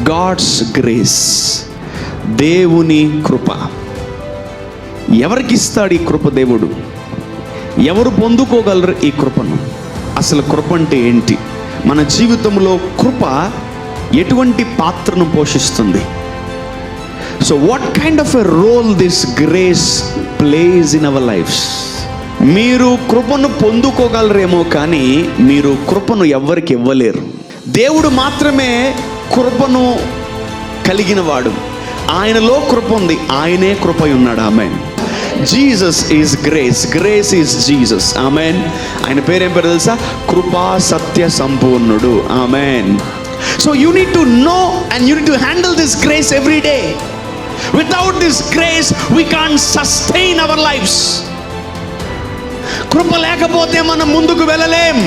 God's grace, దేవుని కృప. ఎవరికి ఇస్తాడు ఈ కృప దేవుడు? ఎవరు పొందుకోగలరు ఈ కృపను? అసలు కృప అంటే ఏంటి? మన జీవితంలో కృప ఎటువంటి పాత్రను పోషిస్తుంది? So what kind of a role this grace plays in our lifes? మీరు కృపను పొందుకోగలరేమో కానీ మీరు కృపను ఎవరికి ఇవ్వలేరు. దేవుడు మాత్రమే కృపను కలిగిన వాడు. ఆయనలో కృప ఉంది, ఆయనే కృపై ఉన్నాడు. ఆమేన్. Jesus is grace, grace is Jesus. ఆమేన్. ఆయన పేరేం పేరు తెలుసా? కృపా సత్య సంపూర్ణుడు. ఆమేన్. So you need to know and you need to handle this grace every day. Without this grace we can't sustain our lifes. కృప లేకపోతే మనం ముందుకు వెళ్ళలేం.